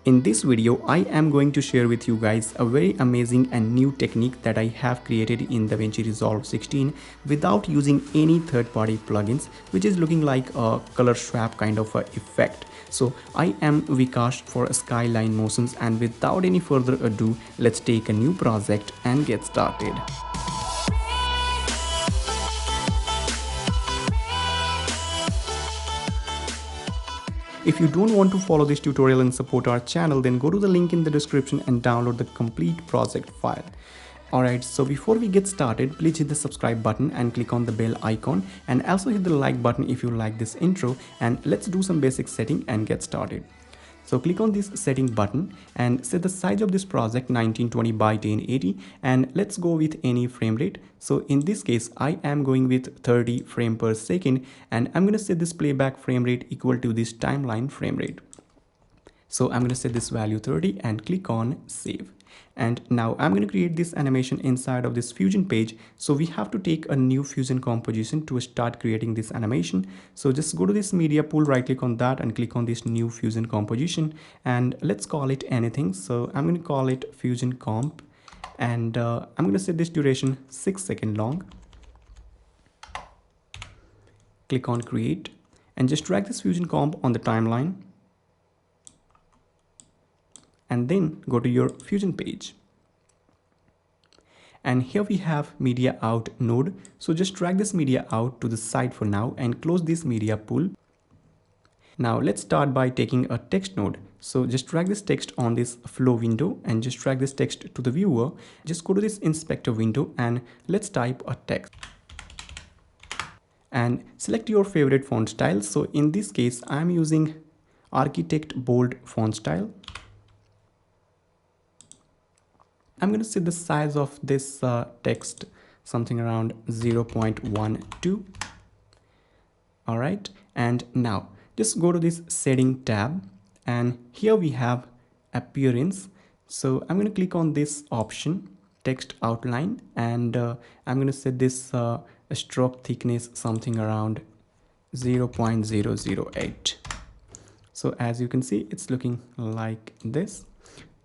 In this video, I am going to share with you guys a very amazing and new technique that I have created in DaVinci Resolve 16 without using any third-party plugins, which is looking like a color swap kind of a effect. So I am Vikash for Skyline Motions, and without any further ado, let's take a new project and get started. If you don't want to follow this tutorial and support our channel, then go to the link in the description and download the complete project file. Alright, so before we get started, please hit the subscribe button and click on the bell icon, and also hit the like button if you like this intro, and let's do some basic setting and get started. So click on this setting button and set the size of this project 1920 by 1080, and let's go with any frame rate. So in this case, I am going with 30 frame per second, and I'm going to set this playback frame rate equal to this timeline frame rate. So I'm going to set this value 30 and click on save. And now I'm going to create this animation inside of this Fusion page. So we have to take a new Fusion composition to start creating this animation. So just go to this media pool, right click on that and click on this new Fusion composition, and let's call it anything. So I'm going to call it Fusion comp, and I'm going to set this duration 6 seconds long. Click on create and just drag this Fusion comp on the timeline, and then go to your Fusion page. And here we have media out node. So just drag this media out to the side for now and close this media pool. Now let's start by taking a text node. So just drag this text on this flow window and just drag this text to the viewer. Just go to this inspector window and let's type a text. And select your favorite font style. So in this case, I'm using Architect Bold font style. I'm going to set the size of this text something around 0.12. All right. And now just go to this setting tab, and here we have appearance. So I'm going to click on this option, text outline, and I'm going to set this stroke thickness something around 0.008. So as you can see, it's looking like this.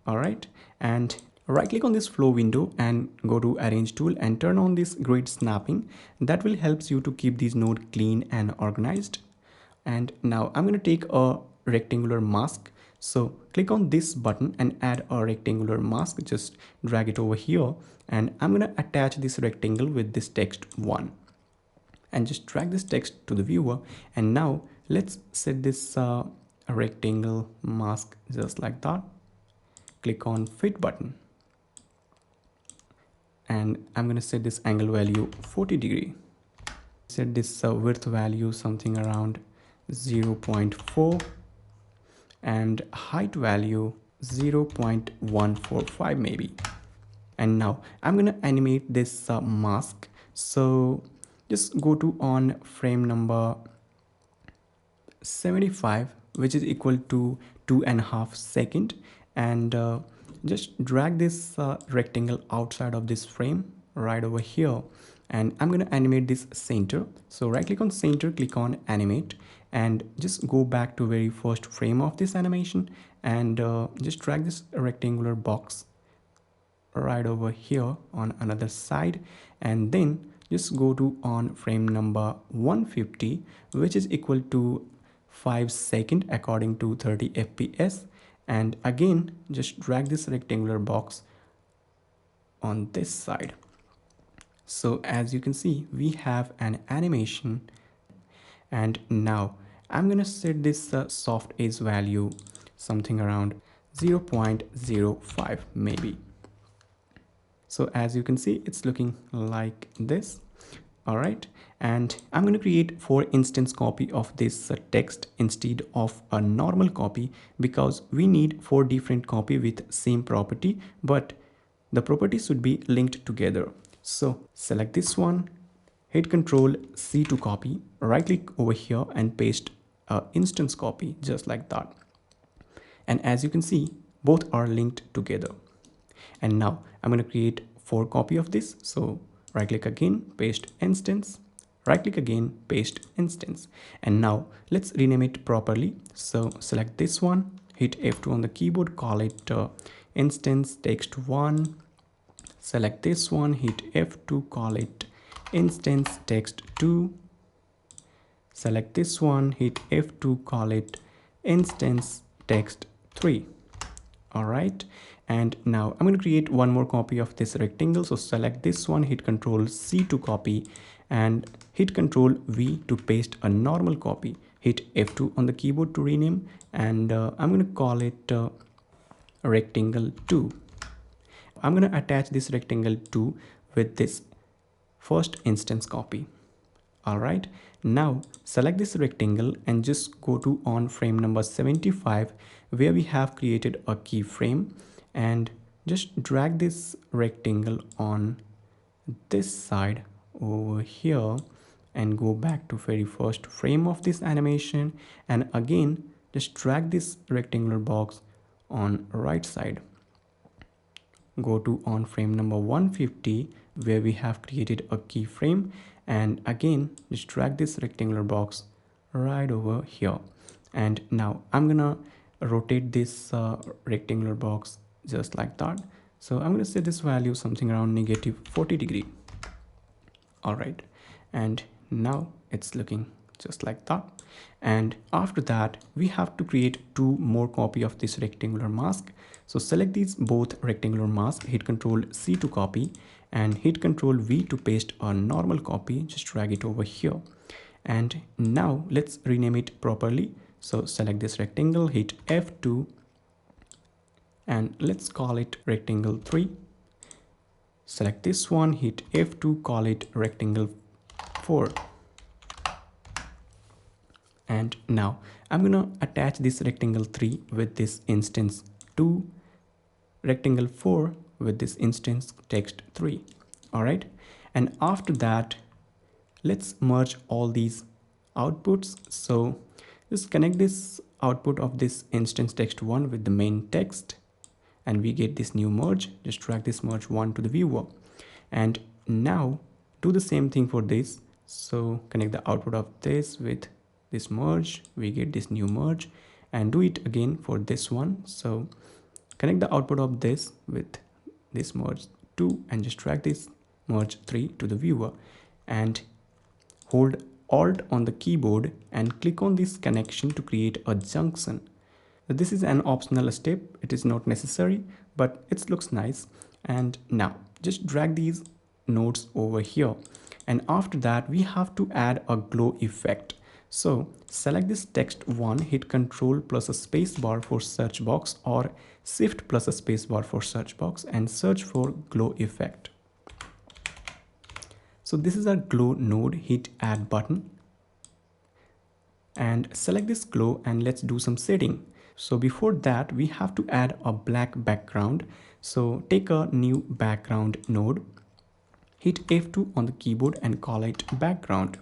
All right. And right click on this flow window and go to arrange tool and turn on this grid snapping. That will help you to keep these nodes clean and organized. And now I'm going to take a rectangular mask. So click on this button and add a rectangular mask. Just drag it over here, and I'm going to attach this rectangle with this text 1, and just drag this text to the viewer. And now let's set this rectangle mask just like that. Click on fit button, and I'm going to set this angle value 40 degree. Set this width value something around 0.4 and height value 0.145 maybe. And now I'm going to animate this mask. So just go to on frame number 75, which is equal to 2.5 seconds, and just drag this rectangle outside of this frame right over here, and I'm going to animate this center. So right click on center, click on animate, and just go back to very first frame of this animation, and just drag this rectangular box right over here on another side, and then just go to on frame number 150, which is equal to 5 seconds according to 30 fps, and again just drag this rectangular box on this side. So as you can see, we have an animation. And now I'm going to set this soft edge value something around 0.05 maybe. So as you can see, it's looking like this. All right. And I'm going to create 4 instance copy of this text instead of a normal copy, because we need 4 different copy with same property, but the properties should be linked together. So select this one, hit Control C to copy, right click over here and paste a instance copy just like that. And as you can see, both are linked together. And now I'm going to create 4 copy of this. So right click again, paste instance, right click again, paste instance. And now let's rename it properly. So select this one, hit F2 on the keyboard, call it instance text 1. Select this one, hit F2, call it instance text 2. Select this one, hit F2, call it instance text 3. All right, and now I'm going to create one more copy of this rectangle. So select this one, hit Ctrl C to copy, and hit Ctrl V to paste a normal copy. Hit F2 on the keyboard to rename, and I'm going to call it rectangle 2. I'm going to attach this rectangle 2 with this first instance copy. All right, now select this rectangle and just go to on frame number 75, where we have created a keyframe, and just drag this rectangle on this side over here and go back to very first frame of this animation, and again just drag this rectangular box on right side. Go to on frame number 150, where we have created a keyframe, and again just drag this rectangular box right over here. And now I'm gonna rotate this rectangular box just like that. So I'm gonna set this value something around -40°. All right, and now it's looking just like that. And after that, we have to create two more copy of this rectangular mask. So select these both rectangular mask, hit Ctrl C to copy, and hit Ctrl V to paste a normal copy. Just drag it over here. And now let's rename it properly. So select this rectangle, hit F2, and let's call it rectangle 3. Select this one, hit F2, call it rectangle 4. And now I'm gonna attach this rectangle 3 with this instance 2, rectangle 4 with this instance text 3. All right, and after that, let's merge all these outputs. So just connect this output of this instance text 1 with the main text, and we get this new merge. Just drag this merge 1 to the viewer, and now do the same thing for this. So connect the output of this with this merge, we get this new merge, and do it again for this one. So connect the output of this with this merge 2, and just drag this merge 3 to the viewer, and hold Alt on the keyboard and click on this connection to create a junction. This is an optional step, it is not necessary, but it looks nice. And now just drag these nodes over here, and after that we have to add a glow effect. So select this text 1, hit Ctrl plus a space bar for search box, or Shift plus a space bar for search box, and search for glow effect. So this is our glow node, hit add button and select this glow, and let's do some setting. So before that, we have to add a black background. So take a new background node, hit F2 on the keyboard and call it background,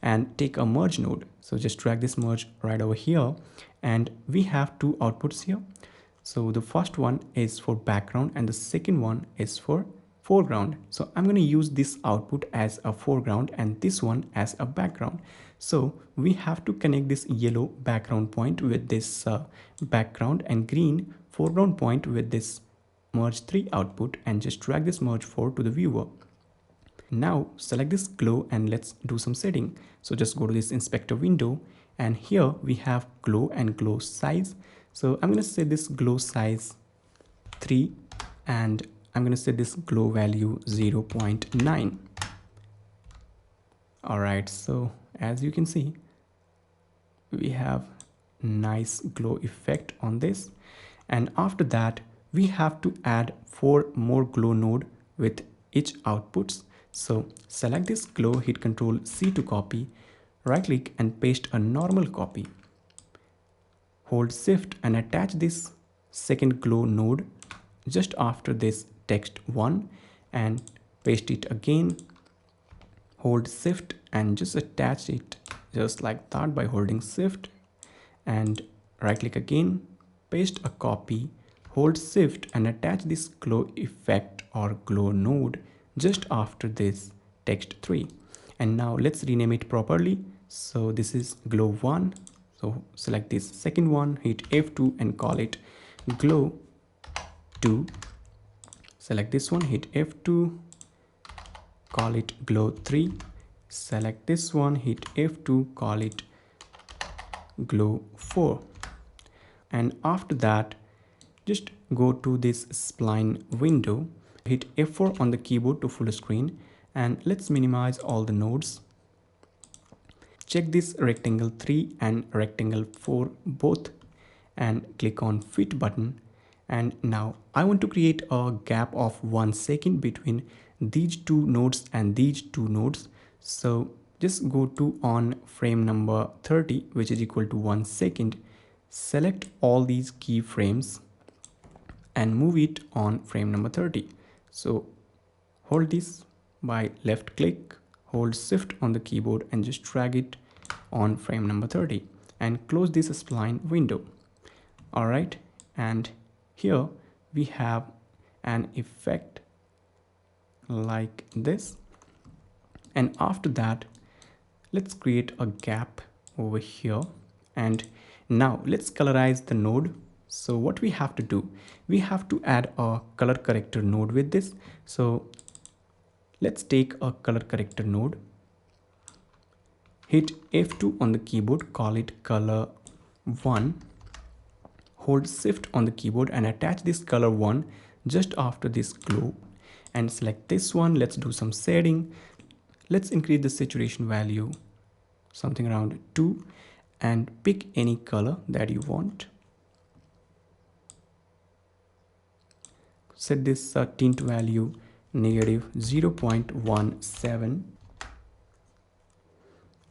and take a merge node. So just drag this merge right over here, and we have two outputs here. So the first one is for background and the second one is for foreground. So I'm going to use this output as a foreground and this one as a background. So we have to connect this yellow background point with this background and green foreground point with this merge 3 output, and just drag this merge 4 to the viewer. Now select this glow and let's do some setting. So just go to this inspector window, and here we have glow and glow size. So I'm going to set this glow size 3, and I'm going to set this glow value 0.9. All right, so as you can see, we have nice glow effect on this. And after that, we have to add 4 more glow node with each outputs. So select this glow, hit Ctrl C to copy, right click and paste a normal copy. Hold Shift and attach this second glow node just after this text 1 and paste it again. Hold Shift and just attach it just like that by holding Shift, and right click again, paste a copy, hold Shift and attach this glow effect or glow node just after this text 3. And now let's rename it properly. So this is glow 1, So select this second one, hit F2 and call it glow 2. Select this one, hit F2, call it glow 3. Select this one, hit F2, call it glow 4. And after that, just go to this spline window, hit F4 on the keyboard to full screen, and let's minimize all the nodes. Check this rectangle 3 and rectangle 4 both and click on fit button. And now I want to create a gap of 1 second between these two nodes and these two nodes. So just go to on frame number 30, which is equal to 1 second. Select all these keyframes and move it on frame number 30. So hold this by left click, hold shift on the keyboard and just drag it on frame number 30 and close this spline window. All right, and here we have an effect like this. And after that, let's create a gap over here. And now let's colorize the node. So what we have to do, we have to add a color corrector node with this. So let's take a color corrector node, hit F2 on the keyboard, call it color 1, hold shift on the keyboard and attach this color 1 just after this glow, and select this one. Let's do some shading. Let's increase the saturation value something around 2 and pick any color that you want. Set this tint value negative 0.17.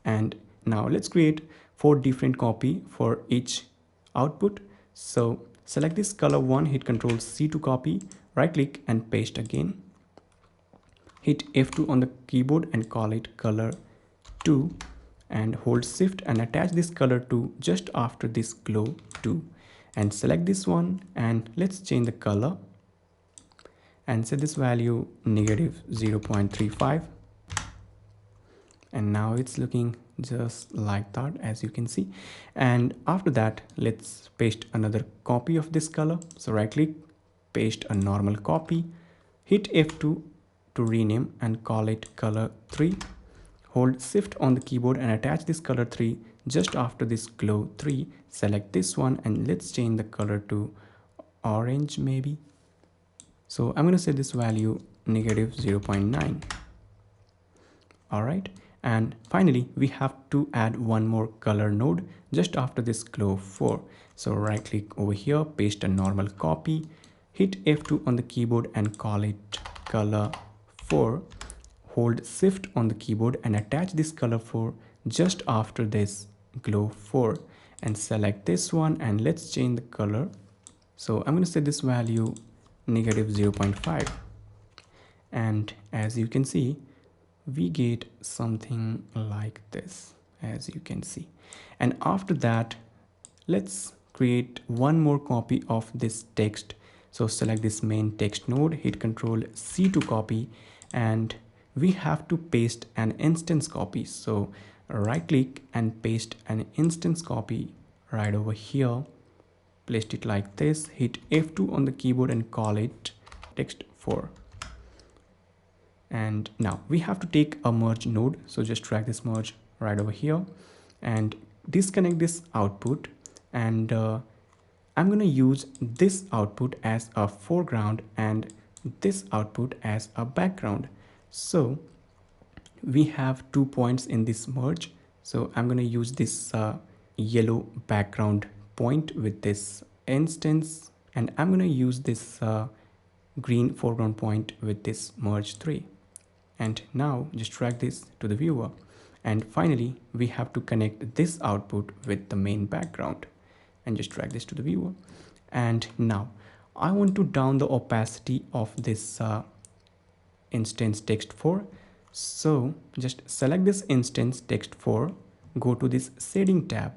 And now let's create 4 different copy for each output. So select this color 1, hit Ctrl C to copy, right click and paste again. Hit F2 on the keyboard and call it color 2 and hold shift and attach this color 2 just after this glow 2 and select this one and let's change the color and set this value negative 0.35. And now it's looking just like that, as you can see. And after that, let's paste another copy of this color. So right click, paste a normal copy, hit F2 to rename and call it color 3. Hold shift on the keyboard and attach this color 3 just after this glow 3. Select this one and let's change the color to orange maybe. So I'm going to set this value negative 0.9. All right. And finally, we have to add one more color node just after this glow 4. So right click over here, paste a normal copy, hit F2 on the keyboard and call it color 4. Hold shift on the keyboard and attach this color 4 just after this glow 4 and select this one and let's change the color. So I'm going to set this value negative 0.5. And as you can see, we get something like this, as you can see. And after that, let's create one more copy of this text. So select this main text node, hit Ctrl C to copy, and we have to paste an instance copy. So right click and paste an instance copy right over here. Place it like this, hit F2 on the keyboard and call it text4. And now we have to take a merge node. So just drag this merge right over here and disconnect this output. And I'm going to use this output as a foreground and this output as a background. So we have 2 points in this merge. So I'm going to use this yellow background point with this instance, and I'm going to use this green foreground point with this merge 3. And now just drag this to the viewer. And finally, we have to connect this output with the main background and just drag this to the viewer. And now I want to down the opacity of this instance text4. So just select this instance text4, go to this shading tab.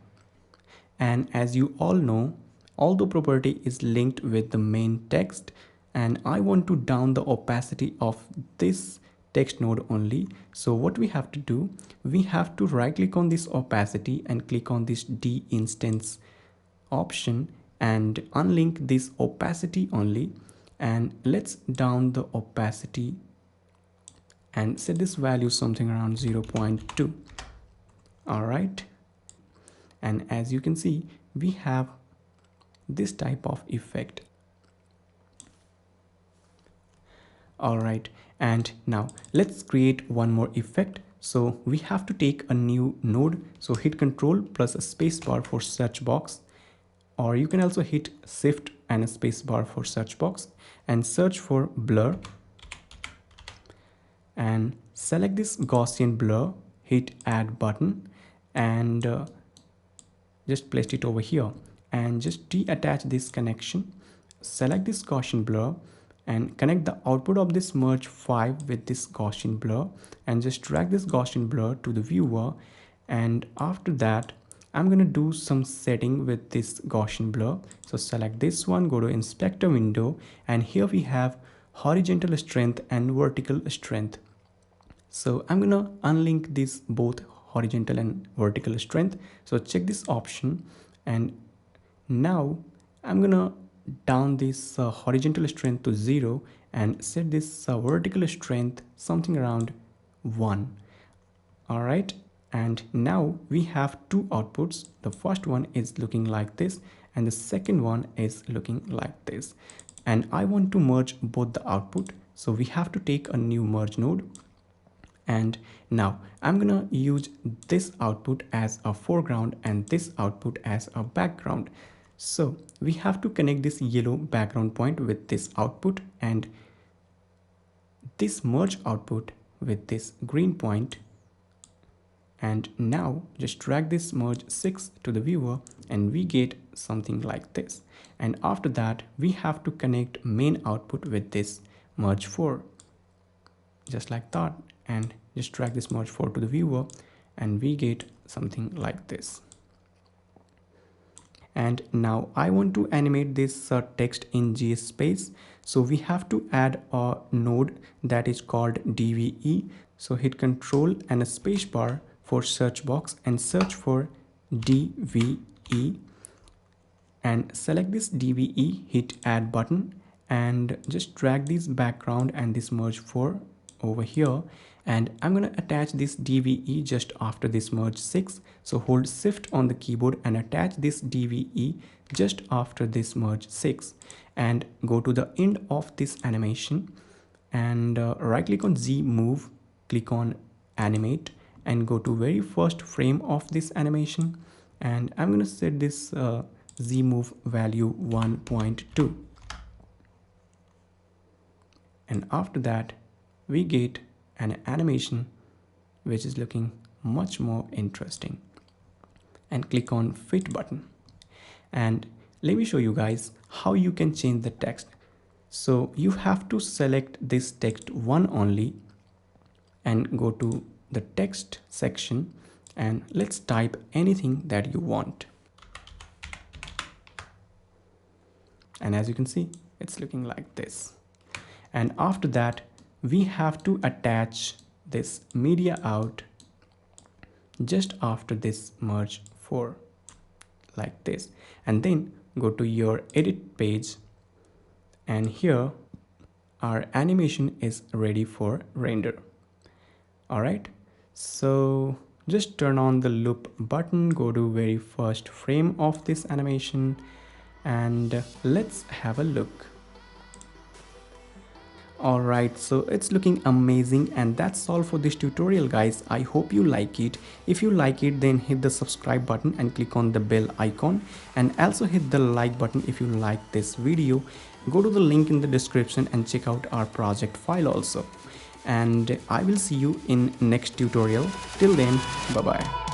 And as you all know, although property is linked with the main text, and I want to down the opacity of this text node only. So what we have to do, we have to right click on this opacity and click on this D instance option and unlink this opacity only, and let's down the opacity and set this value something around 0.2. all right, and as you can see we have this type of effect. all right, and now let's create one more effect. So we have to take a new node, so hit Control plus a space bar for search box, or you can also hit Shift and a space bar for search box and search for blur and select this Gaussian blur, hit add button and just place it over here and just deattach this connection. Select this Gaussian blur and connect the output of this merge 5 with this Gaussian blur and just drag this Gaussian blur to the viewer. And after that I'm going to do some setting with this Gaussian blur. So select this one, go to inspector window, and here we have horizontal strength and vertical strength. So I'm going to unlink this both horizontal and vertical strength. So check this option, and now I'm going to down this horizontal strength to 0 and set this vertical strength something around 1. all right, and now we have two outputs. The first one is looking like this and the second one is looking like this, and I want to merge both the output, so we have to take a new merge node. And now I'm gonna use this output as a foreground and this output as a background. So we have to connect this yellow background point with this output and this merge output with this green point. And now just drag this merge 6 to the viewer and we get something like this. And after that we have to connect main output with this merge 4 just like that, and just drag this merge 4 to the viewer and we get something like this. And now I want to animate this text in GSpace, so we have to add a node that is called DVE. So hit Control and a space bar for search box and search for DVE and select this DVE, hit add button and just drag this background and this merge 4 over here, and I'm going to attach this DVE just after this merge 6. So hold shift on the keyboard and attach this DVE just after this merge 6 and go to the end of this animation and right click on Z move, click on animate and go to very first frame of this animation, and I'm going to set this Z move value 1.2, and after that we get an animation which is looking much more interesting. And click on fit button, and let me show you guys how you can change the text. So you have to select this text one only and go to the text section and let's type anything that you want, and as you can see it's looking like this. And after that we have to attach this media out just after this merge 4 like this, and then go to your edit page, and here our animation is ready for render. all right, so just turn on the loop button, go to very first frame of this animation and let's have a look. Alright, so it's looking amazing, and that's all for this tutorial guys. I hope you like it. If you like it, then hit the subscribe button and click on the bell icon, and also hit the like button if you like this video. Go to the link in the description and check out our project file also. And I will see you in next tutorial. Till then, bye bye.